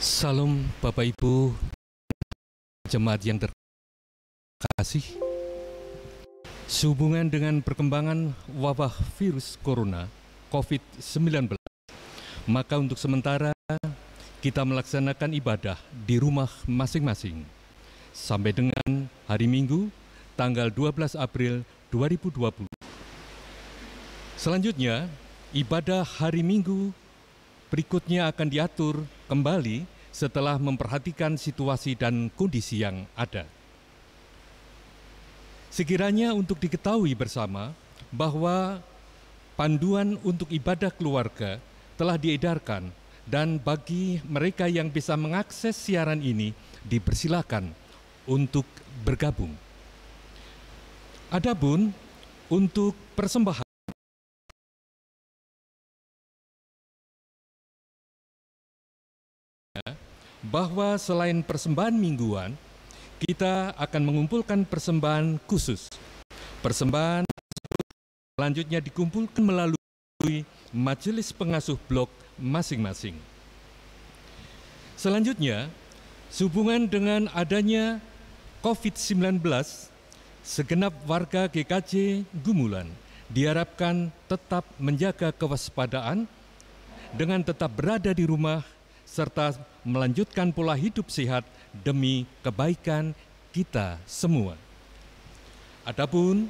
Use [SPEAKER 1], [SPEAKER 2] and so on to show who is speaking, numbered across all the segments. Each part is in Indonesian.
[SPEAKER 1] Salam Bapak Ibu jemaat yang terkasih. Sehubungan dengan perkembangan wabah virus corona COVID-19, maka untuk sementara kita melaksanakan ibadah di rumah masing-masing sampai dengan hari Minggu tanggal 12 April 2020. Selanjutnya, ibadah hari Minggu berikutnya akan diatur kembali setelah memperhatikan situasi dan kondisi yang ada. Sekiranya untuk diketahui bersama bahwa panduan untuk ibadah keluarga telah diedarkan dan bagi mereka yang bisa mengakses siaran ini dipersilakan untuk bergabung. Adapun untuk persembahan bahwa selain persembahan mingguan, kita akan mengumpulkan persembahan khusus. Persembahan selanjutnya dikumpulkan melalui majelis pengasuh blok masing-masing. Selanjutnya, sehubungan dengan adanya COVID-19, segenap warga GKJ Gumulan diharapkan tetap menjaga kewaspadaan dengan tetap berada di rumah serta melanjutkan pola hidup sehat demi kebaikan kita semua. Adapun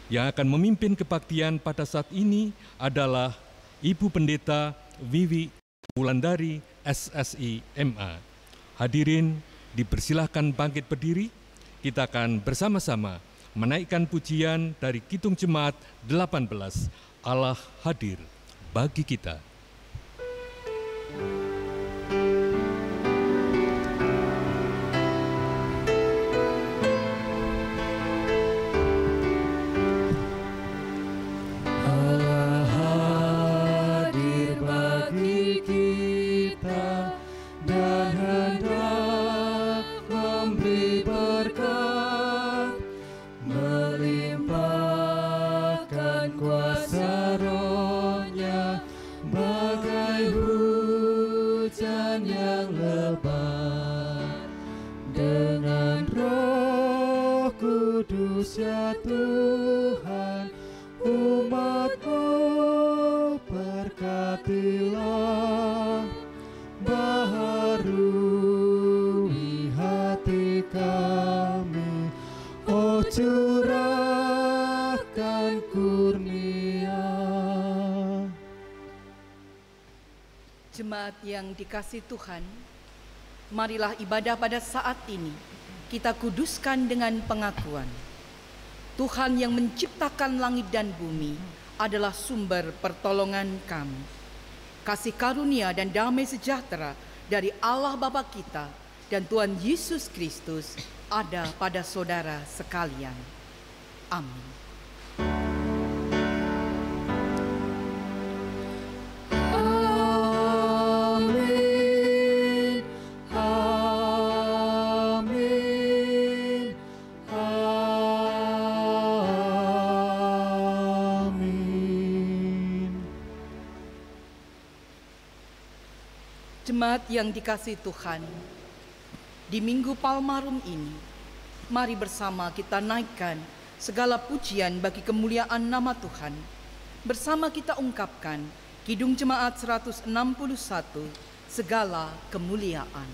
[SPEAKER 1] yang akan memimpin kebaktian pada saat ini adalah Ibu Pendeta Wiwi Wulandari SSI MA. Hadirin dipersilahkan bangkit berdiri, kita akan bersama-sama menaikkan pujian dari Kidung Jemaat 18, Allah hadir bagi kita.
[SPEAKER 2] Ya Tuhan, umat-Mu berkatilah, baharui hati kami, oh curahkan kurnia.
[SPEAKER 3] Jemaat yang dikasihi Tuhan, marilah ibadah pada saat ini kita kuduskan dengan pengakuan. Tuhan yang menciptakan langit dan bumi adalah sumber pertolongan kami. Kasih karunia dan damai sejahtera dari Allah Bapa kita dan Tuhan Yesus Kristus ada pada saudara sekalian. Amin. Jemaat yang dikasihi Tuhan, di Minggu Palmarum ini, mari bersama kita naikkan segala pujian bagi kemuliaan nama Tuhan. Bersama kita ungkapkan Kidung Jemaat 161, segala kemuliaan.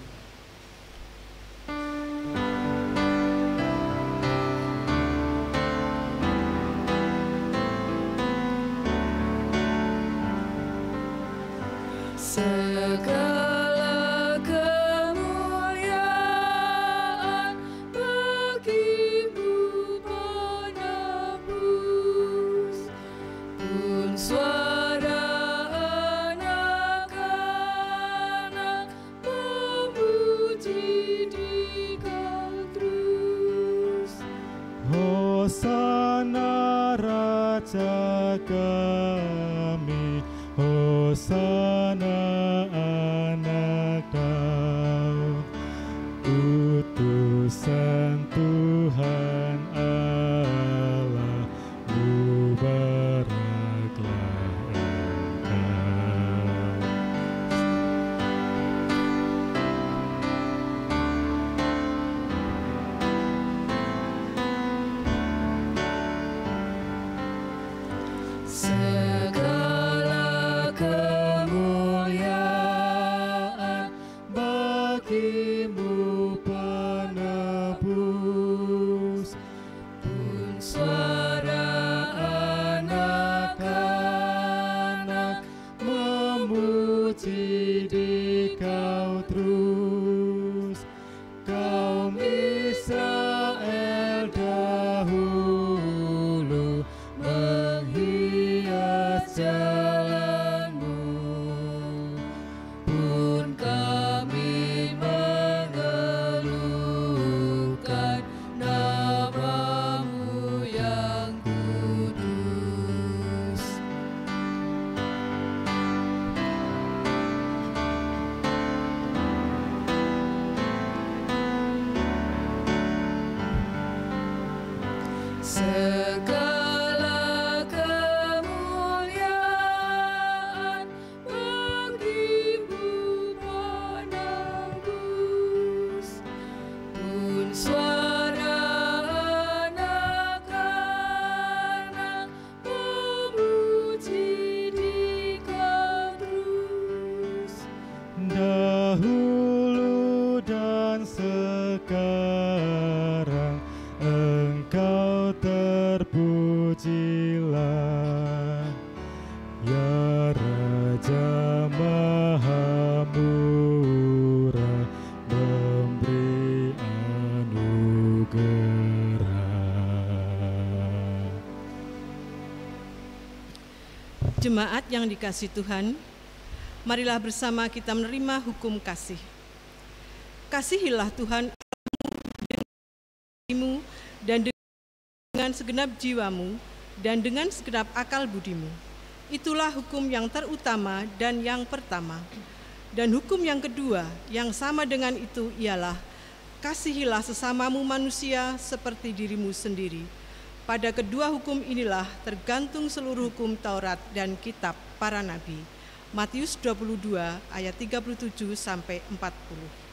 [SPEAKER 2] Segala kemuliaan bagi-Mu penebus, pun suara anak-anak memuji Dikau terus. Hosana Raja kami, Hosana anak Daud, utusan Tuhan Allah-Mu beraklah Engkau. bagimu penebus, pun suara anak-anak memuji di Kau terus. Kaum Israel dahulu menghias jalanmu, pun kami mengeluhkan nama-Mu yang kudus. Segala kemuliaan bagi-Mu penebus, pun suara anak-anak memuji di Kau terus. Dahulu dan sekarang Engkau terpujilah, ya Raja Maha Murah, memberi anugerah.
[SPEAKER 4] Jemaat yang dikasihi Tuhan, marilah bersama kita menerima hukum kasih. Kasihilah Tuhan dengan dan dengan segenap jiwamu dan dengan segenap akal budimu. Itulah hukum yang terutama dan yang pertama. Dan hukum yang kedua yang sama dengan itu ialah, kasihilah sesamamu manusia seperti dirimu sendiri. Pada kedua hukum inilah tergantung seluruh hukum Taurat dan kitab para nabi. Matius 22 ayat 37 sampai 40.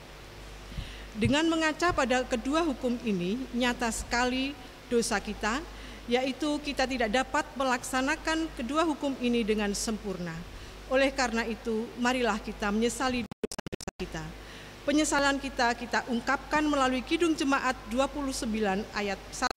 [SPEAKER 4] Dengan mengaca pada kedua hukum ini, nyata sekali dosa kita, yaitu kita tidak dapat melaksanakan kedua hukum ini dengan sempurna. Oleh karena itu, marilah kita menyesali dosa-dosa kita. Penyesalan kita ungkapkan melalui Kidung Jemaat 29 ayat 1.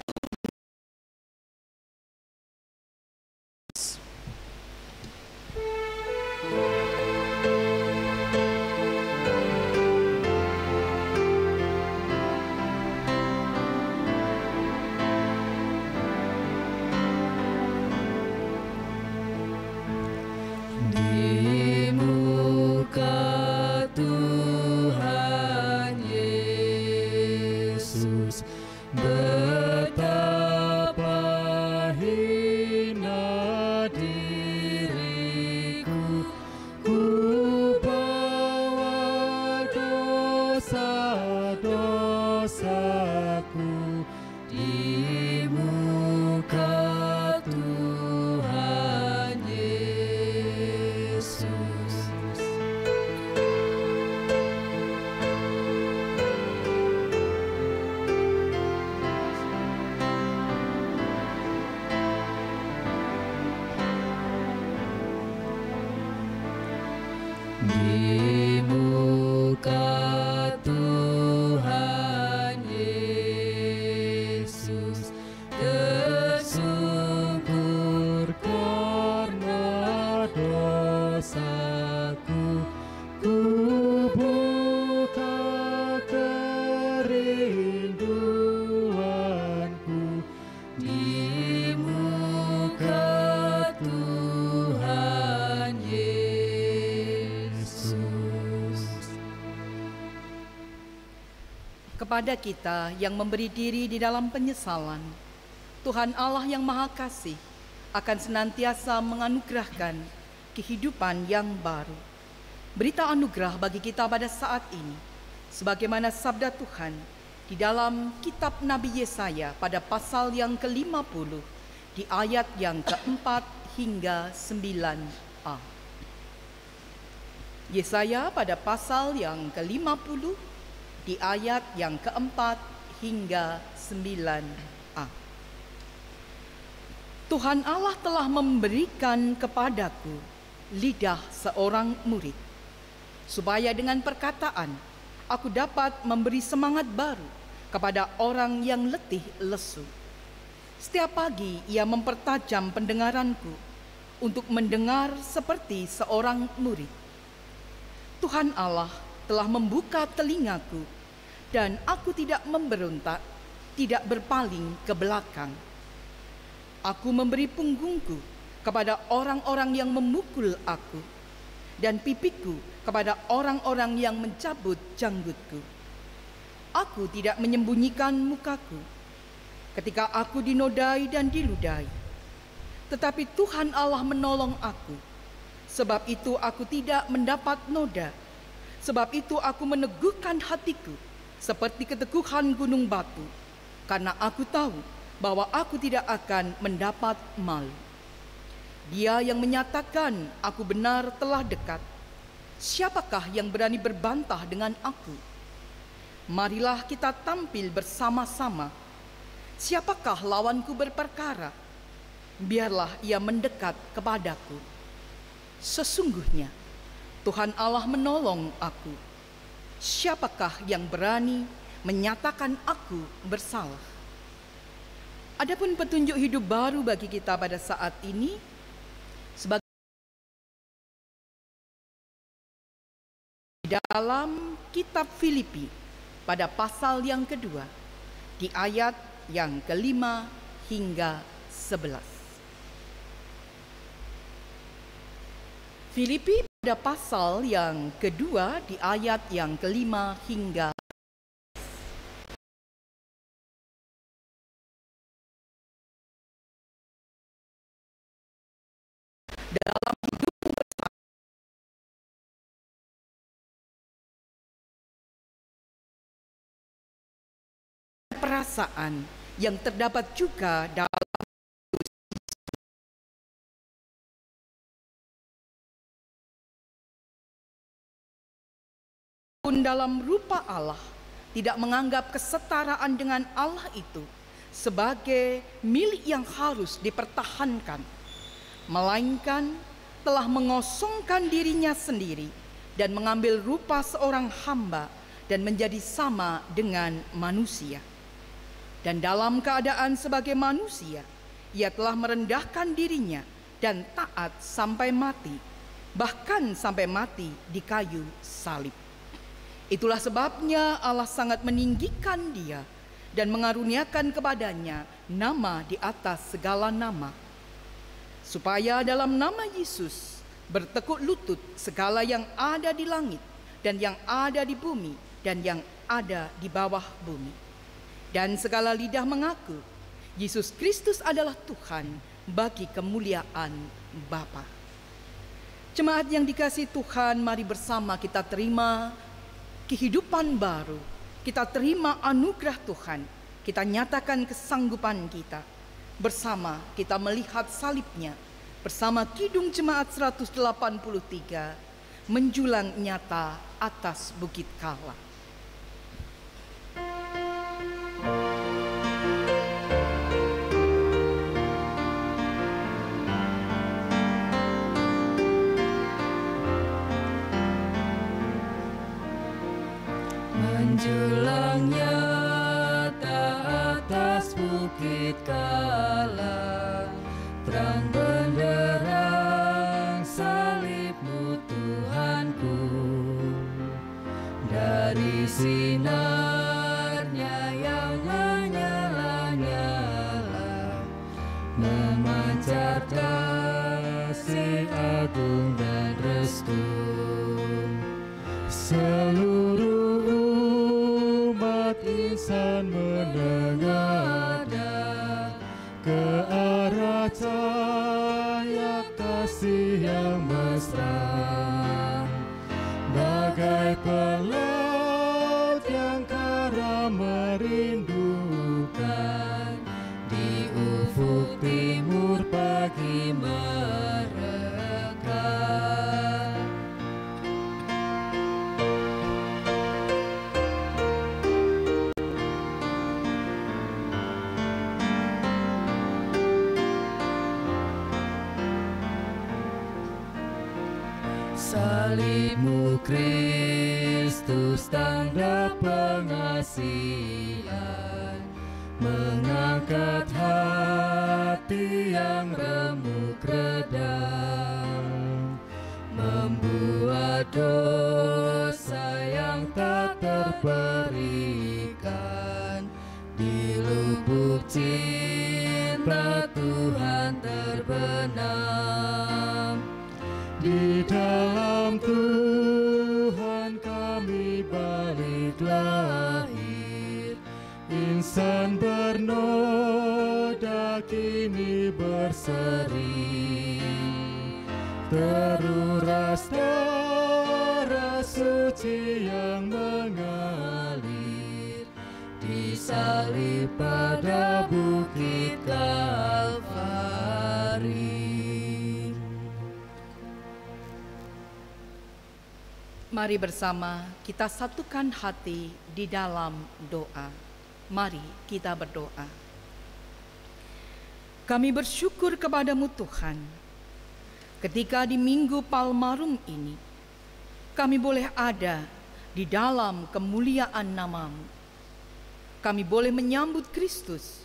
[SPEAKER 2] Di muka Tuhan Yesus tersungkur karena dosaku, ku buka kerinduanku di muka Tuhan Yesus.
[SPEAKER 3] Kepada kita yang memberi diri di dalam penyesalan, Tuhan Allah yang Maha Kasih akan senantiasa menganugerahkan kehidupan yang baru. Berita anugerah bagi kita pada saat ini, sebagaimana sabda Tuhan di dalam kitab Nabi Yesaya pada pasal yang ke-50, di ayat yang ke-4 hingga 9a. Yesaya pada pasal yang ke-50, di ayat yang ke-4 hingga 9a. Tuhan Allah telah memberikan kepadaku lidah seorang murid, supaya dengan perkataan aku dapat memberi semangat baru kepada orang yang letih lesu. Setiap pagi ia mempertajam pendengaranku untuk mendengar seperti seorang murid. Tuhan Allah telah membuka telingaku dan aku tidak memberontak, tidak berpaling ke belakang. Aku memberi punggungku kepada orang-orang yang memukul aku dan pipiku kepada orang-orang yang mencabut janggutku. Aku tidak menyembunyikan mukaku ketika aku dinodai dan diludahi. Tetapi Tuhan Allah menolong aku. Sebab itu aku tidak mendapat noda. Sebab itu aku meneguhkan hatiku seperti keteguhan gunung batu. Karena aku tahu bahwa aku tidak akan mendapat malu. Dia yang menyatakan aku benar telah dekat. Siapakah yang berani berbantah dengan aku? Marilah kita tampil bersama-sama. Siapakah lawanku berperkara? Biarlah ia mendekat kepadaku. Sesungguhnya Tuhan Allah menolong aku. Siapakah yang berani menyatakan aku bersalah? Adapun petunjuk hidup baru bagi kita pada saat ini sebagai dalam kitab Filipi pada pasal yang kedua di ayat yang kelima hingga 11. Filipi pada pasal yang kedua di ayat yang kelima hingga dalam perasaan yang terdapat juga dalam rupa Allah, tidak menganggap kesetaraan dengan Allah itu sebagai milik yang harus dipertahankan, melainkan telah mengosongkan dirinya sendiri dan mengambil rupa seorang hamba dan menjadi sama dengan manusia. Dan dalam keadaan sebagai manusia, ia telah merendahkan dirinya dan taat sampai mati, bahkan sampai mati di kayu salib. Itulah sebabnya Allah sangat meninggikan dia dan mengaruniakan kepadanya nama di atas segala nama, supaya dalam nama Yesus bertekuk lutut segala yang ada di langit dan yang ada di bumi dan yang ada di bawah bumi. Dan segala lidah mengaku Yesus Kristus adalah Tuhan bagi kemuliaan Bapa. Jemaat yang dikasihi Tuhan, mari bersama kita terima kehidupan baru. Kita terima anugerah Tuhan. Kita nyatakan kesanggupan kita. Bersama kita melihat salibnya. Bersama Kidung Jemaat 183 menjulang nyata atas Bukit Kala.
[SPEAKER 2] Menjulang nyata atas Bukit Kala, terang benderang salib-Mu Tuhanku. Dari sinarnya yang menyala-nyala, memancar kasih agung dan restu. Seluruh umat insan menengadah ke arah cahaya kasih yang mesra, bagai pelaut yang karam merindukan di ufuk timur pagi mereka. tanda pengasihan, mengangkat hati yang remuk redam, membuat dosa yang tak terperikan. Di lubuk cinta Tuhan terbenam. Di dalam Tuhan kami balik lahir, insan bernoda kini berseri, teruras darah suci yang mengalir, disalib pada bukit Kalvari.
[SPEAKER 3] Mari bersama kita satukan hati di dalam doa. Mari kita berdoa. Kami bersyukur kepadamu Tuhan, ketika di Minggu Palmarum ini, kami boleh ada di dalam kemuliaan nama-Mu. Kami boleh menyambut Kristus,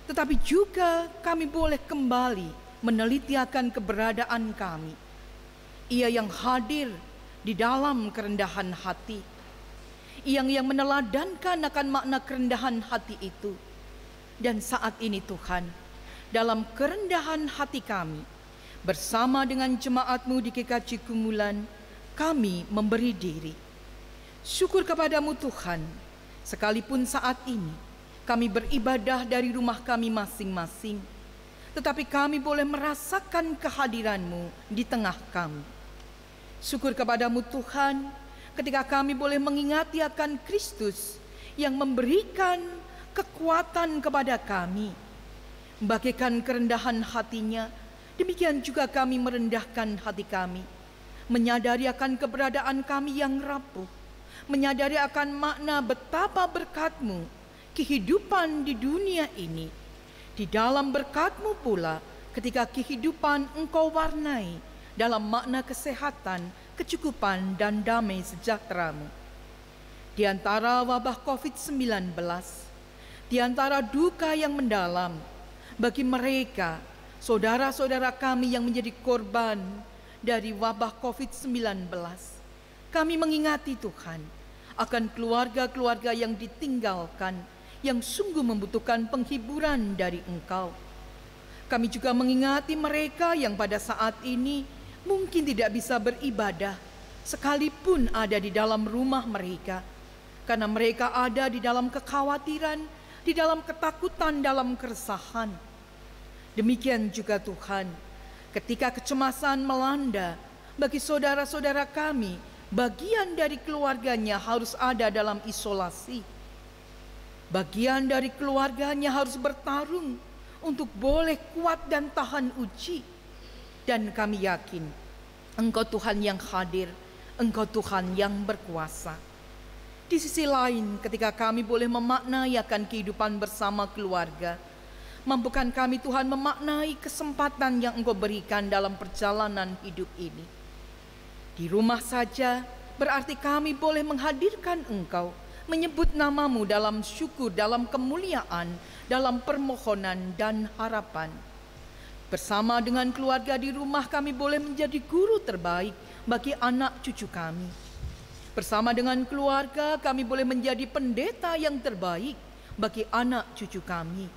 [SPEAKER 3] tetapi juga kami boleh kembali meneliti akan keberadaan kami. Ia yang hadir di dalam kerendahan hati, yang meneladankan akan makna kerendahan hati itu. Dan saat ini Tuhan, dalam kerendahan hati kami, bersama dengan jemaat-Mu di GKJ Gumulan, kami memberi diri. Syukur kepadamu Tuhan, sekalipun saat ini kami beribadah dari rumah kami masing-masing, tetapi kami boleh merasakan kehadiran-Mu di tengah kami. Syukur kepadamu Tuhan, ketika kami boleh mengingati akan Kristus yang memberikan kekuatan kepada kami. Bagaikan kerendahan hatinya, demikian juga kami merendahkan hati kami, menyadari akan keberadaan kami yang rapuh, menyadari akan makna betapa berkat-Mu kehidupan di dunia ini. Di dalam berkat-Mu pula, ketika kehidupan Engkau warnai dalam makna kesehatan, kecukupan, dan damai sejahtera-Mu. Di antara wabah COVID-19, di antara duka yang mendalam, bagi mereka, saudara-saudara kami yang menjadi korban dari wabah COVID-19, kami mengingati Tuhan akan keluarga-keluarga yang ditinggalkan, yang sungguh membutuhkan penghiburan dari Engkau. Kami juga mengingati mereka yang pada saat ini mungkin tidak bisa beribadah, sekalipun ada di dalam rumah mereka, karena mereka ada di dalam kekhawatiran, di dalam ketakutan, dalam keresahan. Demikian juga Tuhan, ketika kecemasan melanda bagi saudara-saudara kami, bagian dari keluarganya harus ada dalam isolasi. Bagian dari keluarganya harus bertarung untuk boleh kuat dan tahan uji. Dan kami yakin Engkau Tuhan yang hadir, Engkau Tuhan yang berkuasa. Di sisi lain, ketika kami boleh memaknai akan kehidupan bersama keluarga, mampukan kami Tuhan memaknai kesempatan yang Engkau berikan dalam perjalanan hidup ini. Di rumah saja berarti kami boleh menghadirkan Engkau, menyebut nama-Mu dalam syukur, dalam kemuliaan, dalam permohonan dan harapan. Bersama dengan keluarga di rumah kami boleh menjadi guru terbaik bagi anak cucu kami. Bersama dengan keluarga kami boleh menjadi pendeta yang terbaik bagi anak cucu kami.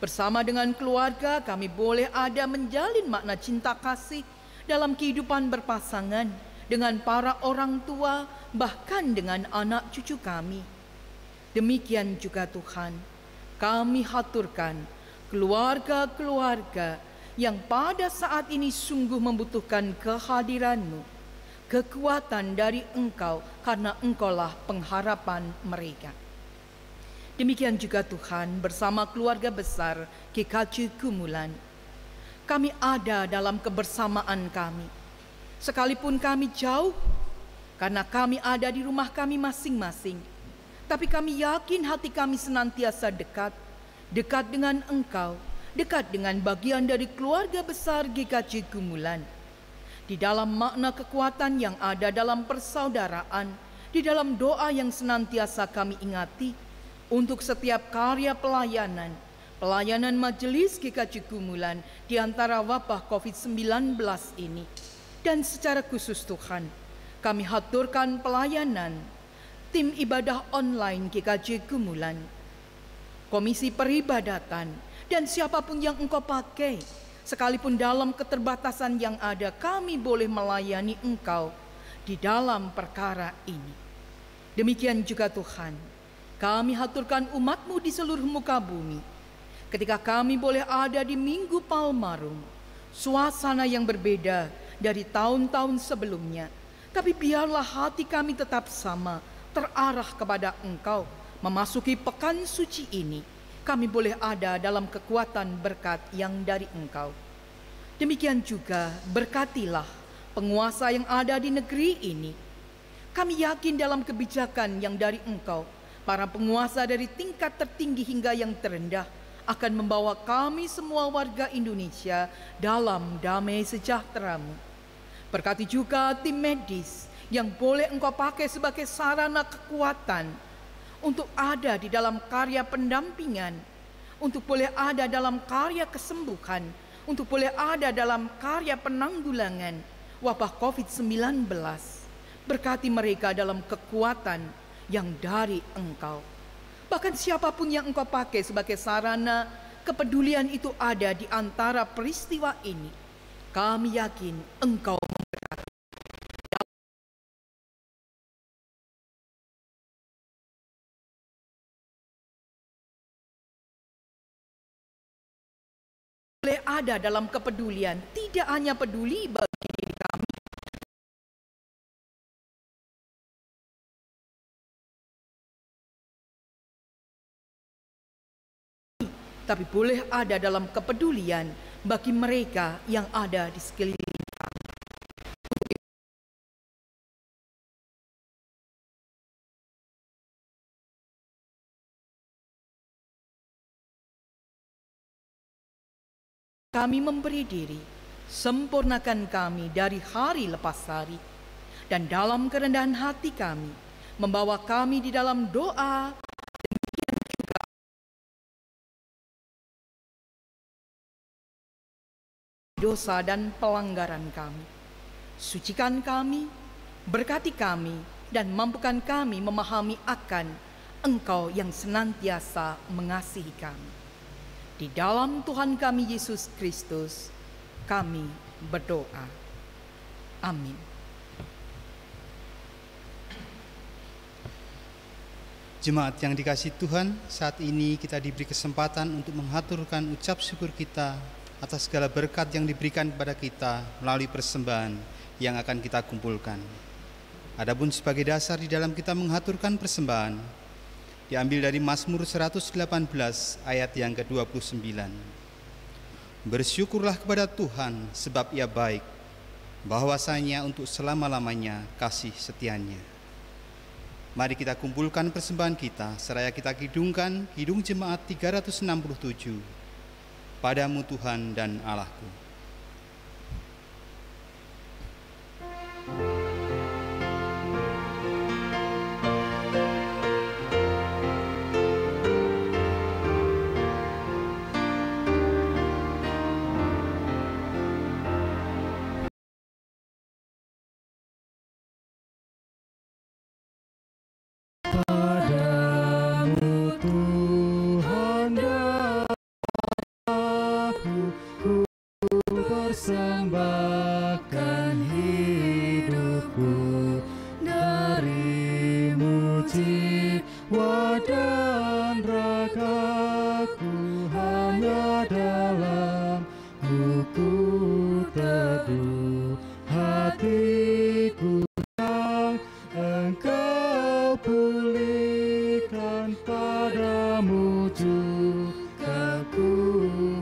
[SPEAKER 3] Bersama dengan keluarga kami boleh ada menjalin makna cinta kasih dalam kehidupan berpasangan dengan para orang tua, bahkan dengan anak cucu kami. Demikian juga Tuhan, kami haturkan keluarga-keluarga yang pada saat ini sungguh membutuhkan kehadiran-Mu, kekuatan dari Engkau, karena Engkaulah pengharapan mereka. Demikian juga Tuhan, bersama keluarga besar GKJ Gumulan, kami ada dalam kebersamaan kami. Sekalipun kami jauh, karena kami ada di rumah kami masing-masing, tapi kami yakin hati kami senantiasa dekat dengan Engkau, dekat dengan bagian dari keluarga besar GKJ Gumulan. Di dalam makna kekuatan yang ada dalam persaudaraan, di dalam doa yang senantiasa kami ingati untuk setiap karya pelayanan Majelis GKJ Gumulan di antara wabah COVID-19 ini. Dan secara khusus Tuhan, kami haturkan pelayanan tim ibadah online GKJ Gumulan, komisi peribadatan, dan siapapun yang Engkau pakai. Sekalipun dalam keterbatasan yang ada, kami boleh melayani Engkau di dalam perkara ini. Demikian juga Tuhan, kami haturkan umat-Mu di seluruh muka bumi. Ketika kami boleh ada di Minggu Palmarum, suasana yang berbeda dari tahun-tahun sebelumnya, tapi biarlah hati kami tetap sama, terarah kepada Engkau. Memasuki pekan suci ini, kami boleh ada dalam kekuatan berkat yang dari Engkau. Demikian juga berkatilah penguasa yang ada di negeri ini. Kami yakin dalam kebijakan yang dari Engkau, para penguasa dari tingkat tertinggi hingga yang terendah akan membawa kami semua warga Indonesia dalam damai sejahtera-Mu. Berkati juga tim medis yang boleh Engkau pakai sebagai sarana kekuatan untuk ada di dalam karya pendampingan, untuk boleh ada dalam karya kesembuhan, untuk boleh ada dalam karya penanggulangan wabah COVID-19. Berkati mereka dalam kekuatan yang dari Engkau. Bahkan siapapun yang Engkau pakai sebagai sarana kepedulian itu ada di antara peristiwa ini, kami yakin Engkau memberkati. Boleh ada dalam kepedulian, tidak hanya peduli bagi diri kami, tapi boleh ada dalam kepedulian bagi mereka yang ada di sekeliling kami. Kami memberi diri, sempurnakan kami dari hari lepas hari, dan dalam kerendahan hati kami, membawa kami di dalam doa, demikian juga dosa dan pelanggaran kami. Sucikan kami, berkati kami, dan mampukan kami memahami akan Engkau yang senantiasa mengasihi kami. Di dalam Tuhan kami Yesus Kristus, kami berdoa. Amin.
[SPEAKER 5] Jemaat yang dikasihi Tuhan, saat ini kita diberi kesempatan untuk mengaturkan ucap syukur kita atas segala berkat yang diberikan kepada kita melalui persembahan yang akan kita kumpulkan. Adapun sebagai dasar di dalam kita mengaturkan persembahan, diambil dari Mazmur 118 ayat yang ke-29. Bersyukurlah kepada Tuhan sebab Ia baik, bahwasanya untuk selama-lamanya kasih setianya. Mari kita kumpulkan persembahan kita, seraya kita kidungkan Kidung Jemaat 367. Padamu Tuhan dan Allahku.
[SPEAKER 2] Padamu Tuhan dan aku, ku persembahkan hidupku, darimu jiwa dan ragaku, hanya dalam-Mu ku teduh, hatiku yang Engkau pulihkan, padamu juga ku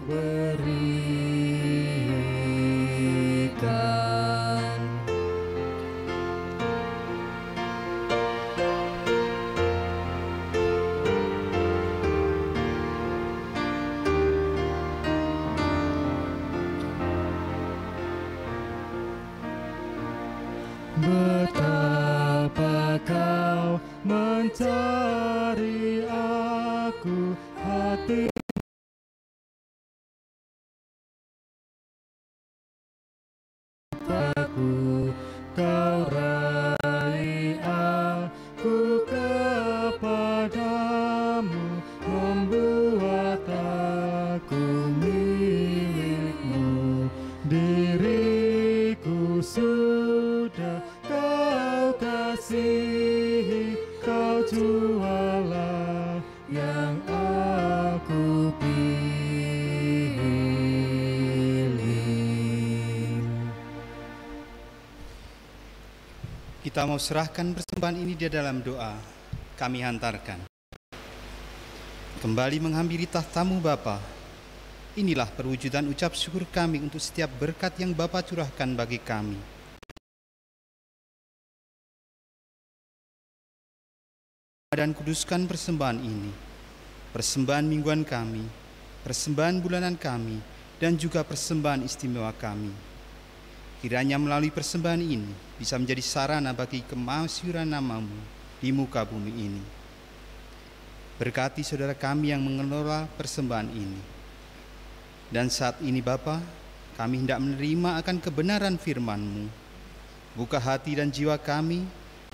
[SPEAKER 2] berikan. mencari aku hati. Kau raih aku kepadamu, membuat aku milikmu. Diriku sudah kau kasihi, kau jualah yang aku pilih.
[SPEAKER 5] Kita mau serahkan persembahan ini di dalam doa. Kami hantarkan. Kembali menghampiri tahtamu Bapa. Inilah perwujudan ucap syukur kami untuk setiap berkat yang Bapa curahkan bagi kami. Dan kuduskan persembahan ini, persembahan mingguan kami, persembahan bulanan kami, dan juga persembahan istimewa kami. Kiranya melalui persembahan ini bisa menjadi sarana bagi kemasyhuran nama-Mu di muka bumi ini. Berkati saudara kami yang mengelola persembahan ini. Dan saat ini Bapa, kami hendak menerima akan kebenaran firman-Mu. Buka hati dan jiwa kami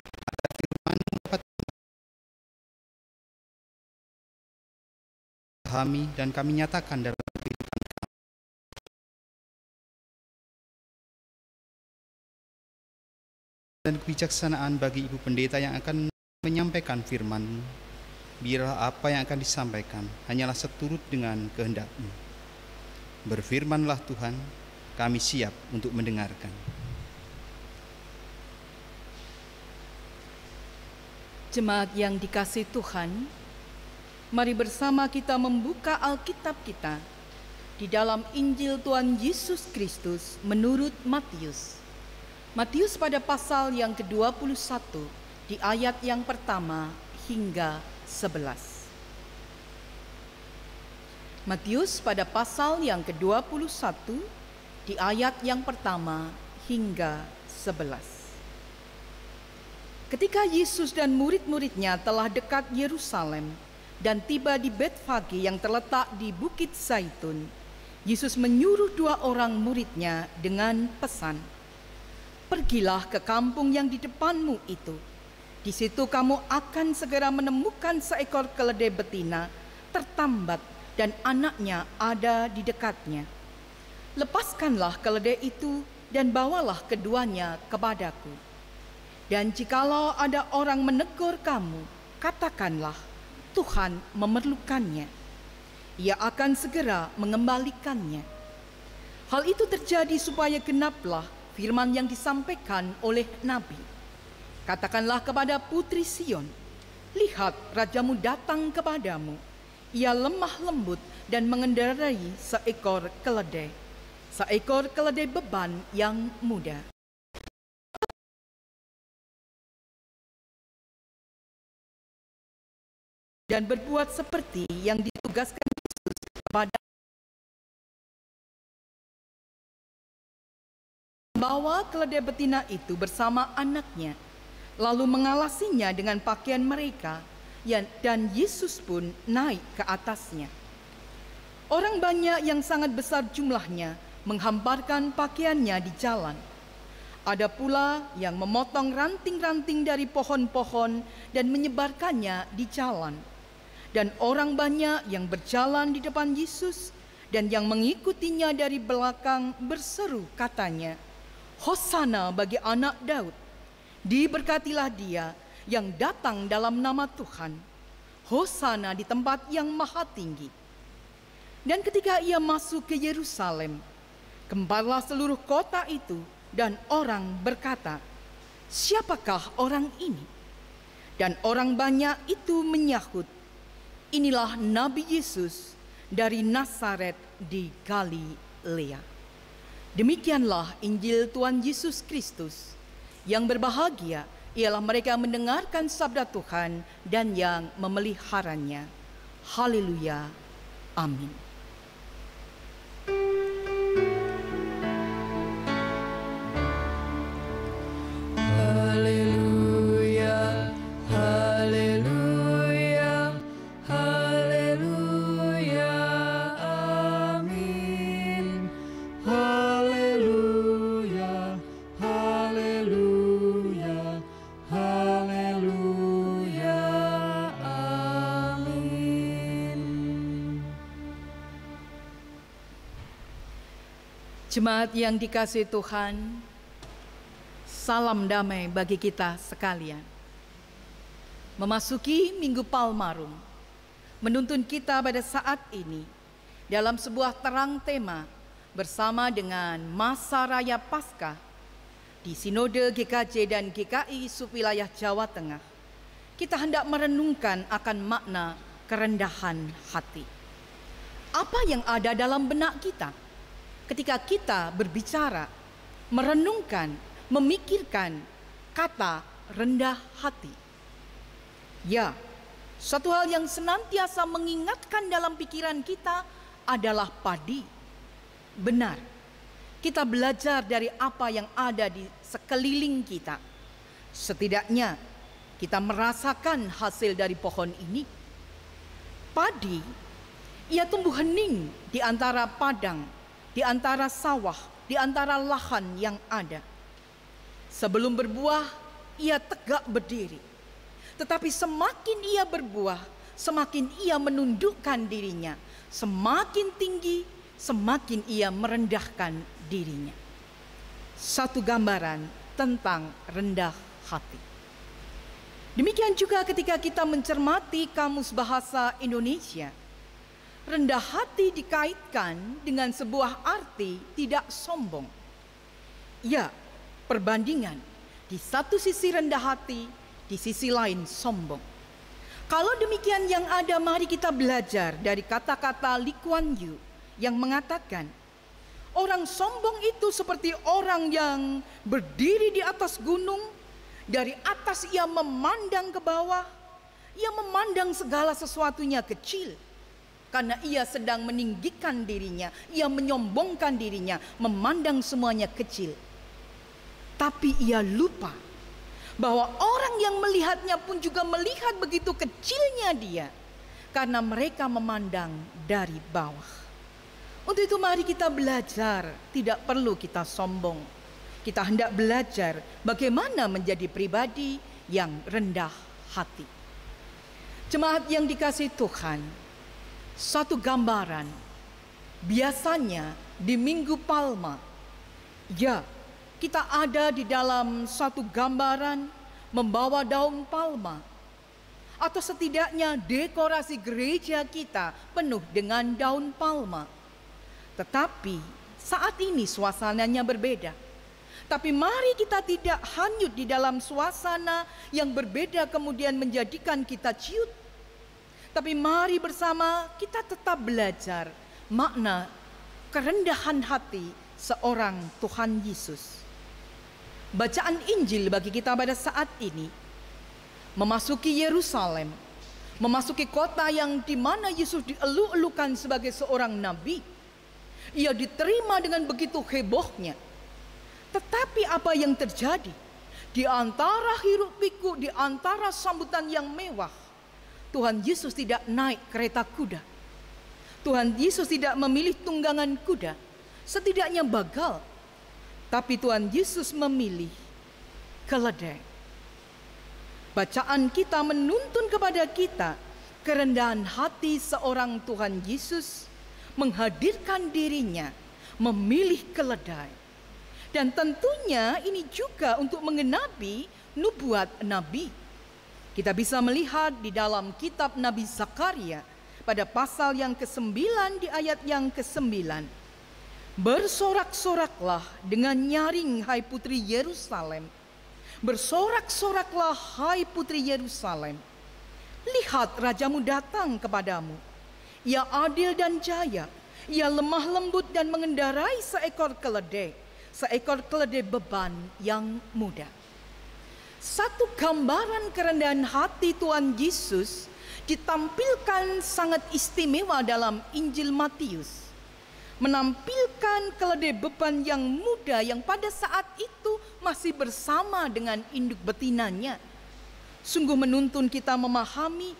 [SPEAKER 5] agar firman-Mu dapat kami dan kami nyatakan dalam dan kebijaksanaan bagi Ibu Pendeta yang akan menyampaikan firman-Mu. Biarlah apa yang akan disampaikan hanyalah seturut dengan kehendak-Mu. Berfirmanlah Tuhan, kami siap untuk mendengarkan.
[SPEAKER 3] Jemaat yang dikasihi Tuhan, mari bersama kita membuka Alkitab kita di dalam Injil Tuhan Yesus Kristus menurut Matius. Matius pada pasal yang ke-21 di ayat yang pertama hingga 11. Matius pada pasal yang ke-21 di ayat yang pertama hingga 11. Ketika Yesus dan murid-muridnya telah dekat Yerusalem dan tiba di Betfage yang terletak di Bukit Zaitun, Yesus menyuruh 2 orang muridnya dengan pesan, "Pergilah ke kampung yang di depanmu itu. Di situ kamu akan segera menemukan seekor keledai betina tertambat dan anaknya ada di dekatnya. Lepaskanlah keledai itu dan bawalah keduanya kepadaku. Dan jikalau ada orang menegur kamu, katakanlah, Tuhan memerlukannya. Ia akan segera mengembalikannya." Hal itu terjadi supaya genaplah firman yang disampaikan oleh Nabi. "Katakanlah kepada putri Sion, lihat rajamu datang kepadamu. Ia lemah lembut dan mengendarai seekor keledai beban yang muda." Dan berbuat seperti yang ditugaskan Yesus kepada membawa keledai betina itu bersama anaknya, lalu mengalasinya dengan pakaian mereka, dan Yesus pun naik ke atasnya. Orang banyak yang sangat besar jumlahnya menghamparkan pakaiannya di jalan. Ada pula yang memotong ranting-ranting dari pohon-pohon dan menyebarkannya di jalan. Dan orang banyak yang berjalan di depan Yesus dan yang mengikutinya dari belakang berseru katanya, "Hosana bagi anak Daud. Diberkatilah dia yang datang dalam nama Tuhan. Hosana di tempat yang maha tinggi." Dan ketika ia masuk ke Yerusalem, gemparlah seluruh kota itu dan orang berkata, "Siapakah orang ini?" Dan orang banyak itu menyahut, "Inilah Nabi Yesus dari Nazaret di Galilea." Demikianlah Injil Tuhan Yesus Kristus. Yang berbahagia ialah mereka yang mendengarkan sabda Tuhan dan yang memeliharanya. Haleluya. Amin.
[SPEAKER 2] Haleluya, haleluya. Haleluya, haleluya, amin. Haleluya, haleluya, haleluya, amin.
[SPEAKER 3] Jemaat yang dikasihi Tuhan, salam damai bagi kita sekalian. Memasuki Minggu Palmarum, menuntun kita pada saat ini dalam sebuah terang tema bersama dengan masa raya Paskah di Sinode GKJ dan GKI Subwilayah Jawa Tengah. Kita hendak merenungkan akan makna kerendahan hati. Apa yang ada dalam benak kita ketika kita berbicara, merenungkan, memikirkan kata rendah hati? Ya, satu hal yang senantiasa mengingatkan dalam pikiran kita adalah padi. Benar, kita belajar dari apa yang ada di sekeliling kita. Setidaknya kita merasakan hasil dari pohon ini. Padi, ia tumbuh hening di antara padang, di antara sawah, di antara lahan yang ada. Sebelum berbuah, ia tegak berdiri. Tetapi semakin ia berbuah, semakin ia menundukkan dirinya. Semakin tinggi, semakin ia merendahkan dirinya. Satu gambaran tentang rendah hati. Demikian juga ketika kita mencermati Kamus Bahasa Indonesia. Rendah hati dikaitkan dengan sebuah arti tidak sombong. Ya, perbandingan. Di satu sisi rendah hati, di sisi lain sombong. Kalau demikian yang ada, mari kita belajar dari kata-kata Lee Kuan Yew yang mengatakan, orang sombong itu seperti orang yang berdiri di atas gunung, dari atas ia memandang ke bawah, ia memandang segala sesuatunya kecil, karena ia sedang meninggikan dirinya, ia menyombongkan dirinya, memandang semuanya kecil. Tapi ia lupa bahwa orang yang melihatnya pun juga melihat begitu kecilnya dia, karena mereka memandang dari bawah. Untuk itu mari kita belajar, tidak perlu kita sombong. Kita hendak belajar bagaimana menjadi pribadi yang rendah hati. Jemaat yang dikasihi Tuhan, satu gambaran biasanya di Minggu Palma, ya, kita ada di dalam satu gambaran membawa daun palma, atau setidaknya dekorasi gereja kita penuh dengan daun palma. Tetapi saat ini suasananya berbeda. Tapi mari kita tidak hanyut di dalam suasana yang berbeda kemudian menjadikan kita ciut. Tapi mari bersama kita tetap belajar makna kerendahan hati seorang Tuhan Yesus. Bacaan Injil bagi kita pada saat ini memasuki Yerusalem, memasuki kota yang di mana Yesus dielu-elukan sebagai seorang nabi. Ia diterima dengan begitu hebohnya. Tetapi apa yang terjadi? Di antara hiruk pikuk, di antara sambutan yang mewah, Tuhan Yesus tidak naik kereta kuda. Tuhan Yesus tidak memilih tunggangan kuda, setidaknya bagal. Tapi Tuhan Yesus memilih keledai. Bacaan kita menuntun kepada kita kerendahan hati seorang Tuhan Yesus menghadirkan dirinya, memilih keledai. Dan tentunya ini juga untuk mengenapi nubuat nabi. Kita bisa melihat di dalam kitab Nabi Zakaria pada pasal yang ke-9 di ayat yang ke-9. Bersorak-soraklah dengan nyaring, hai putri Yerusalem. Bersorak-soraklah, hai putri Yerusalem. Lihat, rajamu datang kepadamu. Ia adil dan jaya. Ia lemah lembut dan mengendarai seekor keledai beban yang muda. Satu gambaran kerendahan hati Tuhan Yesus ditampilkan sangat istimewa dalam Injil Matius. Menampilkan keledai beban yang muda yang pada saat itu masih bersama dengan induk betinanya. sungguh menuntun kita memahami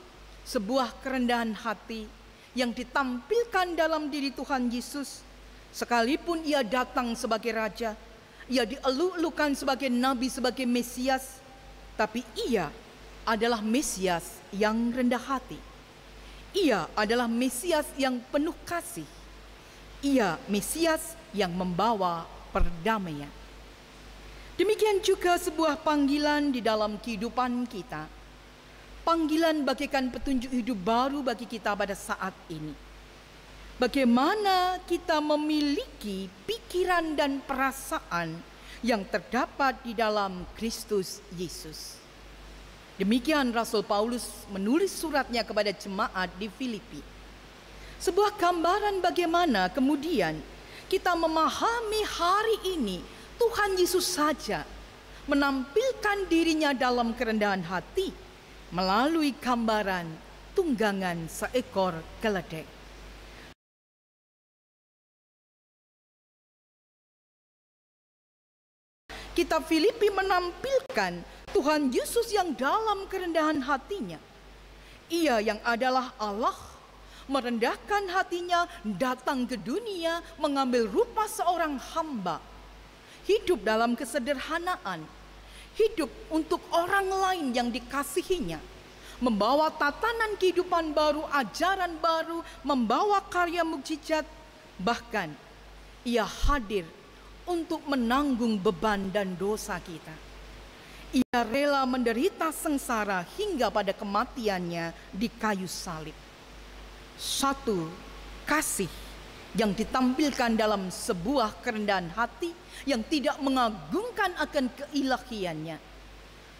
[SPEAKER 3] sebuah kerendahan hati yang ditampilkan dalam diri Tuhan Yesus. Sekalipun ia datang sebagai raja, ia dieluk-elukan sebagai nabi, sebagai Mesias, tapi ia adalah Mesias yang rendah hati. Ia adalah Mesias yang penuh kasih. Ia Mesias yang membawa perdamaian. Demikian juga sebuah panggilan di dalam kehidupan kita. Panggilan bagaikan petunjuk hidup baru bagi kita pada saat ini. Bagaimana kita memiliki pikiran dan perasaan yang terdapat di dalam Kristus Yesus. Demikian Rasul Paulus menulis suratnya kepada jemaat di Filipi. Sebuah gambaran bagaimana kemudian kita memahami hari ini Tuhan Yesus saja menampilkan dirinya dalam kerendahan hati melalui gambaran tunggangan seekor keledai. Kitab Filipi menampilkan Tuhan Yesus yang dalam kerendahan hatinya. Ia yang adalah Allah merendahkan hatinya, datang ke dunia, mengambil rupa seorang hamba. Hidup dalam kesederhanaan, hidup untuk orang lain yang dikasihinya, membawa tatanan kehidupan baru, ajaran baru, membawa karya mukjizat, bahkan ia hadir untuk menanggung beban dan dosa kita. Ia rela menderita sengsara hingga pada kematiannya di kayu salib. Satu kasih yang ditampilkan dalam sebuah kerendahan hati yang tidak mengagungkan akan keilahiannya,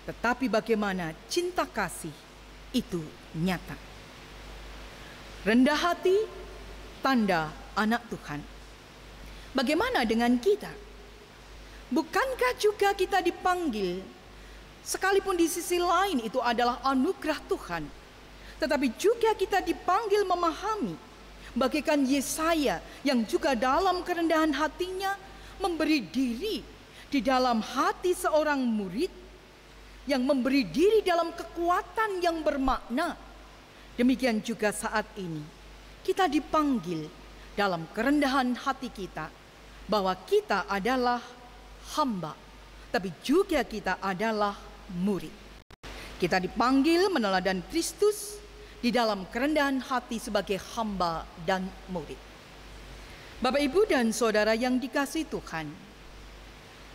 [SPEAKER 3] tetapi bagaimana cinta kasih itu nyata. Rendah hati, tanda anak Tuhan. Bagaimana dengan kita? Bukankah juga kita dipanggil, sekalipun di sisi lain itu adalah anugerah Tuhan, tetapi juga kita dipanggil memahami, bagaikan Yesaya yang juga dalam kerendahan hatinya memberi diri di dalam hati seorang murid, yang memberi diri dalam kekuatan yang bermakna. Demikian juga saat ini kita dipanggil dalam kerendahan hati kita, bahwa kita adalah hamba, tapi juga kita adalah murid. Kita dipanggil meneladan Kristus di dalam kerendahan hati sebagai hamba dan murid. Bapak, Ibu, dan Saudara yang dikasihi Tuhan,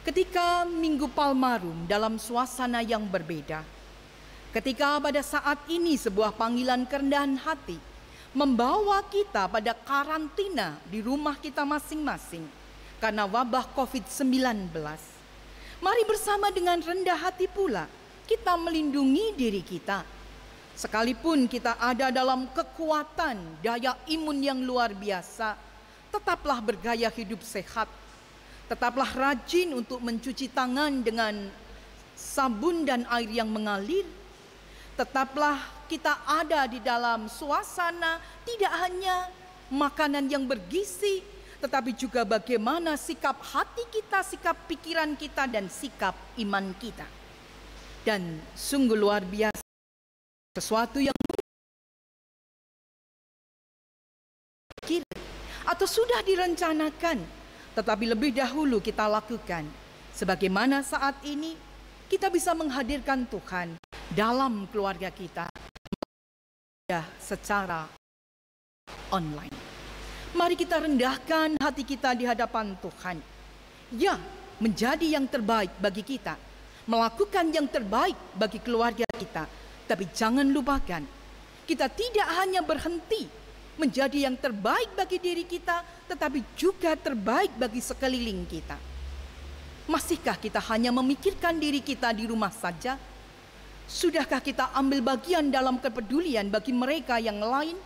[SPEAKER 3] ketika Minggu Palmarum dalam suasana yang berbeda, ketika pada saat ini sebuah panggilan kerendahan hati membawa kita pada karantina di rumah kita masing-masing karena wabah COVID-19, mari bersama dengan rendah hati pula kita melindungi diri kita. Sekalipun kita ada dalam kekuatan daya imun yang luar biasa, tetaplah bergaya hidup sehat. Tetaplah rajin untuk mencuci tangan dengan sabun dan air yang mengalir. Tetaplah kita ada di dalam suasana tidak hanya makanan yang bergizi, tetapi juga bagaimana sikap hati kita, sikap pikiran kita, dan sikap iman kita. Dan sungguh luar biasa, sesuatu yang atau sudah direncanakan, tetapi lebih dahulu kita lakukan. Sebagaimana saat ini kita bisa menghadirkan Tuhan dalam keluarga kita secara online. Mari kita rendahkan hati kita di hadapan Tuhan. Ya, menjadi yang terbaik bagi kita, melakukan yang terbaik bagi keluarga kita. Tapi jangan lupakan, kita tidak hanya berhenti menjadi yang terbaik bagi diri kita, tetapi juga terbaik bagi sekeliling kita. Masihkah kita hanya memikirkan diri kita di rumah saja? Sudahkah kita ambil bagian dalam kepedulian bagi mereka yang lain?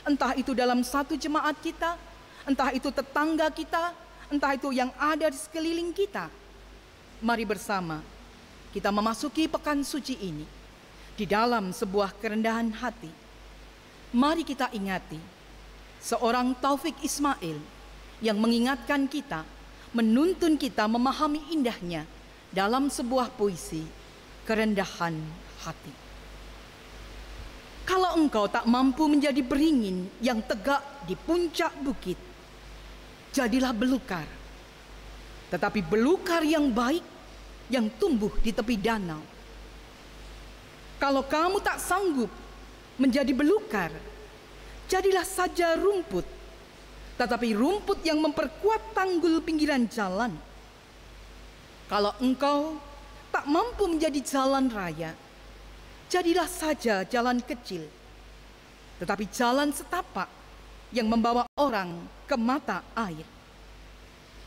[SPEAKER 3] Entah itu dalam satu jemaat kita, entah itu tetangga kita, entah itu yang ada di sekeliling kita. Mari bersama kita memasuki pekan suci ini di dalam sebuah kerendahan hati. Mari kita ingati seorang Taufik Ismail yang mengingatkan kita, menuntun kita memahami indahnya dalam sebuah puisi kerendahan hati. Kalau engkau tak mampu menjadi beringin yang tegak di puncak bukit, jadilah belukar. Tetapi belukar yang baik yang tumbuh di tepi danau. Kalau kamu tak sanggup menjadi belukar, jadilah saja rumput. Tetapi rumput yang memperkuat tanggul pinggiran jalan. Kalau engkau tak mampu menjadi jalan raya, jadilah saja jalan kecil, tetapi jalan setapak yang membawa orang ke mata air.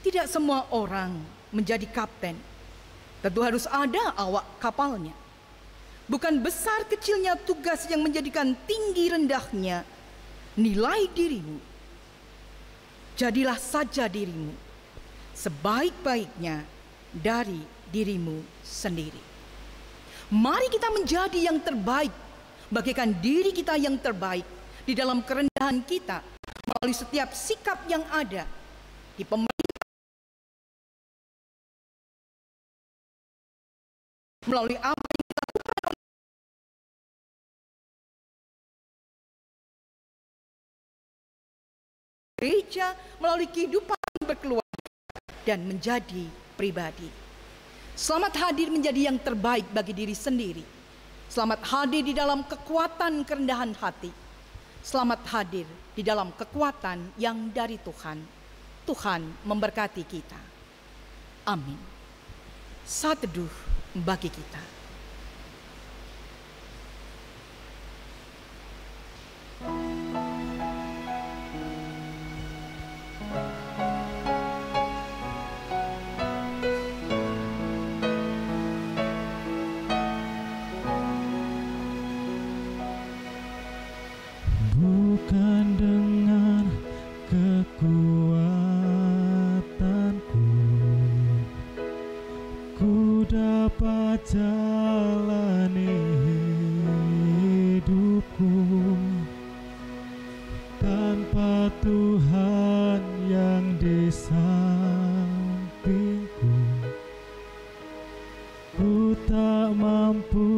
[SPEAKER 3] Tidak semua orang menjadi kapten. Tentu harus ada awak kapalnya. Bukan besar kecilnya tugas yang menjadikan tinggi rendahnya nilai dirimu. Jadilah saja dirimu sebaik-baiknya dari dirimu sendiri. Mari kita menjadi yang terbaik, bagaikan diri kita yang terbaik di dalam kerendahan kita, melalui setiap sikap yang ada di pemerintah, melalui apa yang kita lakukan oleh gereja, melalui kehidupan berkeluarga, dan menjadi pribadi. Selamat hadir menjadi yang terbaik bagi diri sendiri. Selamat hadir di dalam kekuatan kerendahan hati. Selamat hadir di dalam kekuatan yang dari Tuhan. Tuhan memberkati kita. Amin. Saat teduh bagi kita.
[SPEAKER 2] Bukan dengan kekuatanku ku dapat jalani hidupku, tanpa Tuhan yang di sampingku ku tak mampu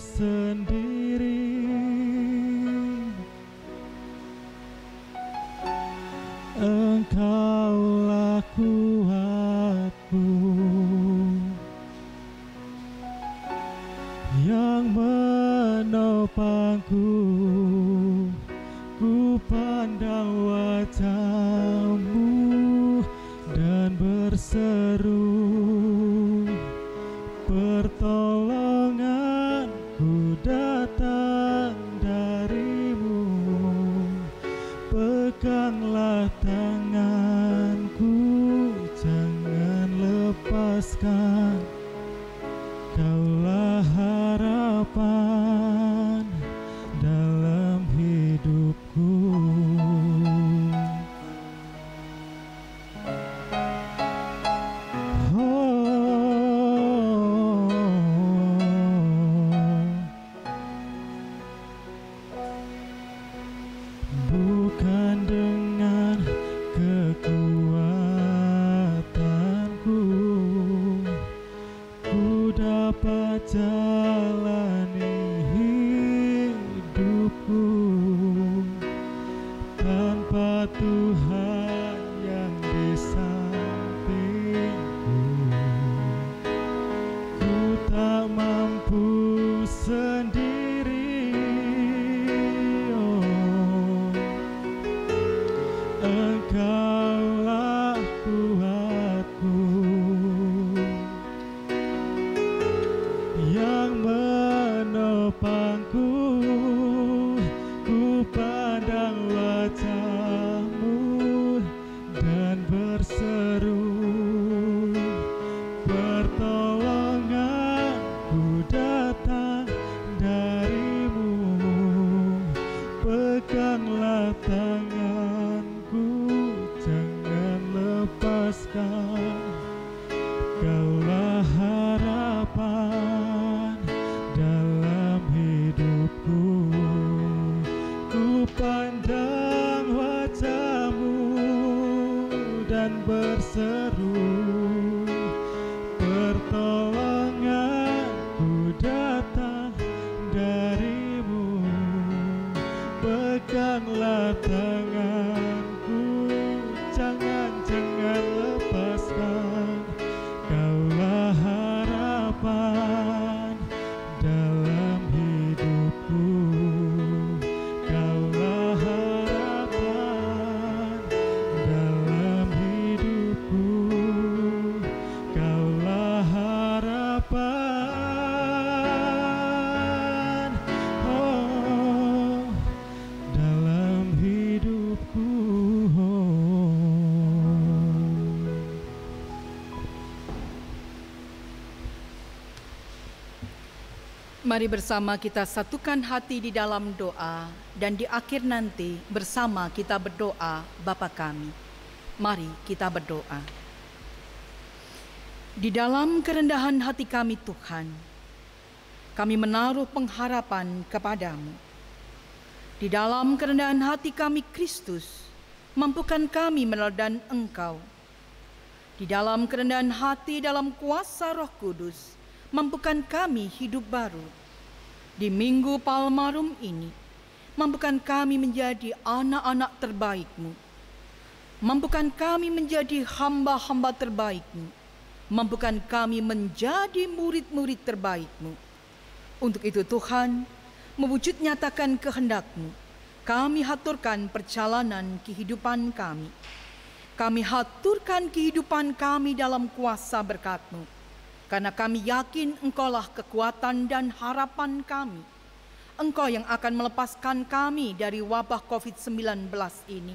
[SPEAKER 2] sendiri. Engkaulah kuatku yang menopangku, ku pandang wajah-Mu dan berseru, pertolonganku datang dari-Mu. Peganglah tanganku, jangan lepaskan. Kaulah harapan dalam hidupku. Bukan dengan kekuatanku ku dapat jalani hidupku, tanpa Tuhan yang di sampingku ku tak mampu sendiri. peganglah tanganku, jangan lepaskan. Kaulah harapan dalam hidupku, kaulah harapan dalam hidupku, kaulah harapan, oh, dalam hidupku.
[SPEAKER 3] Mari bersama kita satukan hati di dalam doa, dan di akhir nanti bersama kita berdoa Bapa kami. Mari kita berdoa. Di dalam kerendahan hati kami Tuhan, kami menaruh pengharapan kepadamu. Di dalam kerendahan hati kami Kristus, mampukan kami meneladani Engkau. Di dalam kerendahan hati dalam kuasa Roh Kudus, mampukan kami hidup baru. Di Minggu Palmarum ini, mampukan kami menjadi anak-anak terbaik-Mu. Mampukan kami menjadi hamba-hamba terbaik-Mu. Mampukan kami menjadi murid-murid terbaik-Mu. Untuk itu Tuhan, mewujud nyatakan kehendak-Mu, kami haturkan perjalanan kehidupan kami. Kami haturkan kehidupan kami dalam kuasa berkat-Mu. Karena kami yakin Engkaulah kekuatan dan harapan kami. Engkau yang akan melepaskan kami dari wabah COVID-19 ini.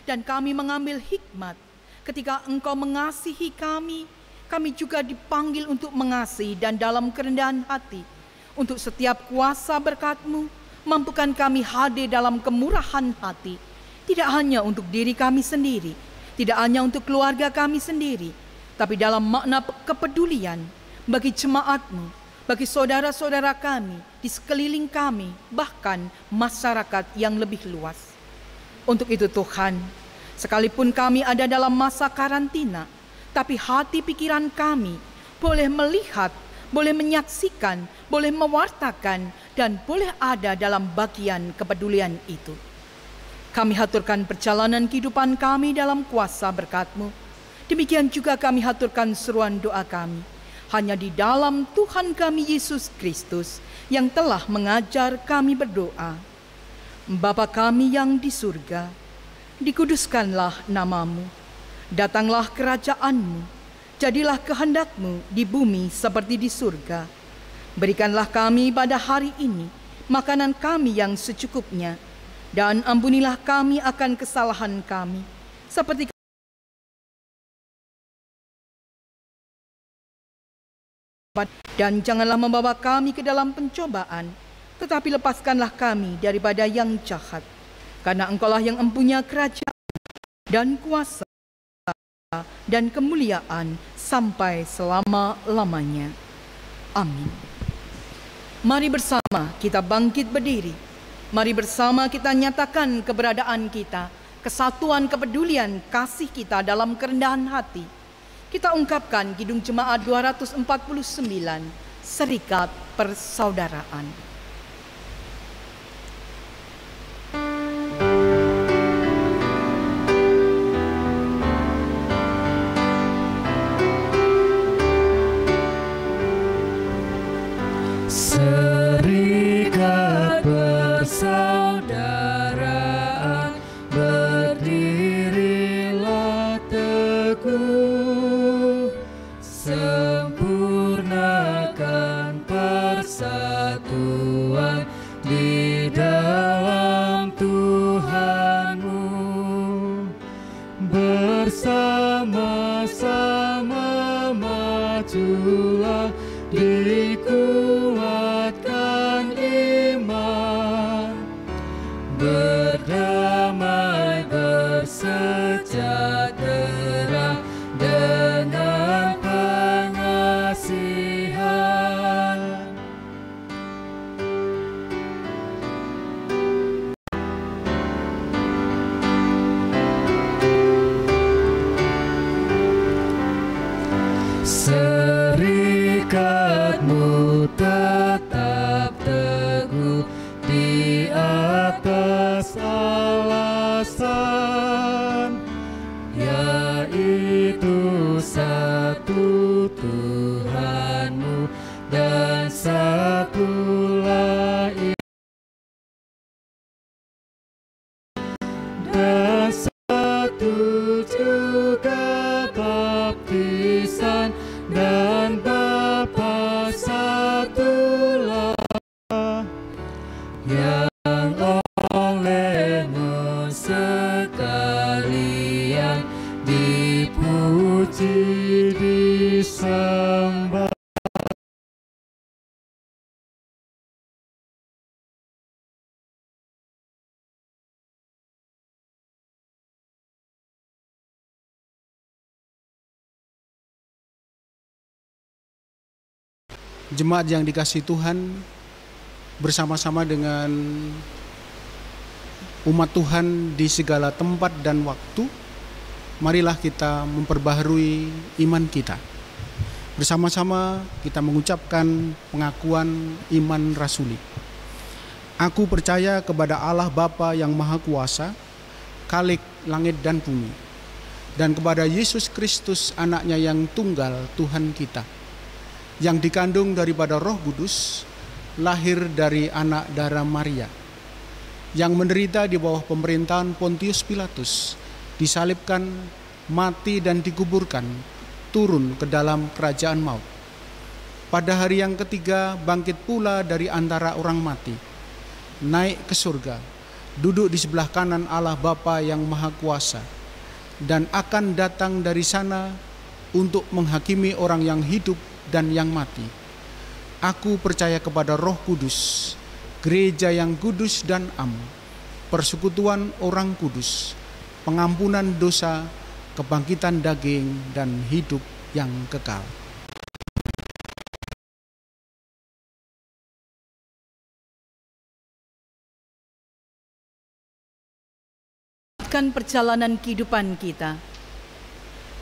[SPEAKER 3] Dan kami mengambil hikmat ketika Engkau mengasihi kami, kami juga dipanggil untuk mengasihi dan dalam kerendahan hati. Untuk setiap kuasa berkat-Mu, mampukan kami hadir dalam kemurahan hati. Tidak hanya untuk diri kami sendiri, tidak hanya untuk keluarga kami sendiri, tapi dalam makna kepedulian bagi jemaat-Mu, bagi saudara-saudara kami di sekeliling kami, bahkan masyarakat yang lebih luas. Untuk itu Tuhan, sekalipun kami ada dalam masa karantina, tapi hati pikiran kami boleh melihat, boleh menyaksikan, boleh mewartakan, dan boleh ada dalam bagian kepedulian itu. Kami haturkan perjalanan kehidupan kami dalam kuasa berkat-Mu. Demikian juga kami haturkan seruan doa kami hanya di dalam Tuhan kami Yesus Kristus yang telah mengajar kami berdoa. Bapa kami yang di surga, dikuduskanlah nama-Mu, datanglah kerajaan-Mu, jadilah kehendak-Mu di bumi seperti di surga. Berikanlah kami pada hari ini makanan kami yang secukupnya, dan ampunilah kami akan kesalahan kami, seperti dan janganlah membawa kami ke dalam pencobaan, tetapi lepaskanlah kami daripada yang jahat. Karena Engkaulah yang mempunyai kerajaan dan kuasa dan kemuliaan sampai selama-lamanya. Amin. Mari bersama kita bangkit berdiri. Mari bersama kita nyatakan keberadaan kita, kesatuan kepedulian kasih kita dalam kerendahan hati. Kita ungkapkan Kidung Jemaat 249, Serikat Persaudaraan.
[SPEAKER 2] Serikat persaudaraan, berdirilah teguh, sempurnakan persatuan di dalam Tuhanmu. Bersama-sama majulah, dikuatkan iman, berdamai bersejahtera dengan pengasihan. Serikatmu tetap teguh di atas atas alasan, yaitu satu Tuhanmu dan satulah dan satu juga baptisan, dan Bapa satulah yang olehmu sekalian dipuji disembah.
[SPEAKER 6] Jemaat yang dikasihi Tuhan, bersama-sama dengan umat Tuhan di segala tempat dan waktu, marilah kita memperbaharui iman kita. Bersama-sama kita mengucapkan pengakuan iman rasuli. Aku percaya kepada Allah Bapa yang Maha Kuasa, Khalik langit dan bumi, dan kepada Yesus Kristus, anaknya yang tunggal, Tuhan kita, yang dikandung daripada Roh Kudus, lahir dari anak darah Maria, yang menderita di bawah pemerintahan Pontius Pilatus, disalibkan, mati dan dikuburkan, turun ke dalam kerajaan maut. Pada hari yang ketiga bangkit pula dari antara orang mati, naik ke surga, duduk di sebelah kanan Allah Bapa yang Maha Kuasa, dan akan datang dari sana untuk menghakimi orang yang hidup dan yang mati. Aku percaya kepada Roh Kudus, gereja yang kudus dan am, persekutuan orang kudus, pengampunan dosa, kebangkitan daging, dan hidup yang kekal.
[SPEAKER 3] Perjalanan kehidupan kita,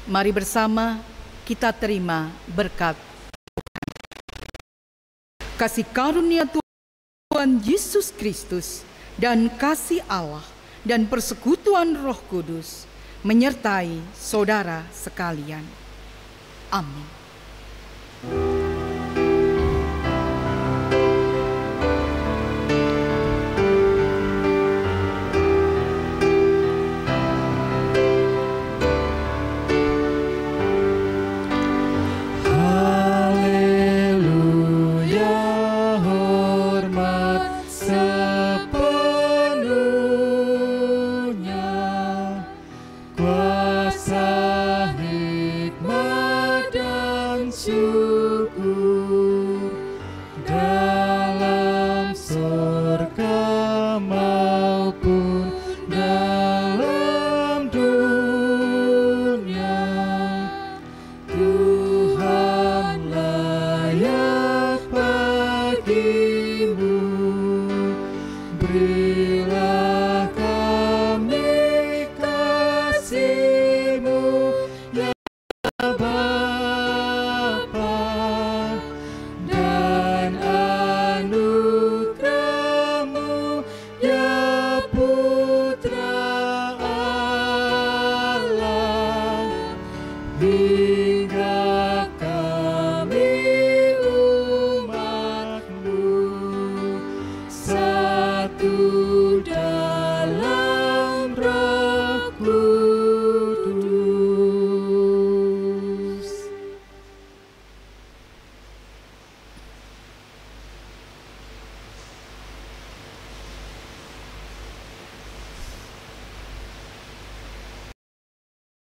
[SPEAKER 3] mari bersama kita terima berkat kasih karunia Tuhan Yesus Kristus dan kasih Allah dan persekutuan Roh Kudus menyertai saudara sekalian. Amin.
[SPEAKER 2] Berilah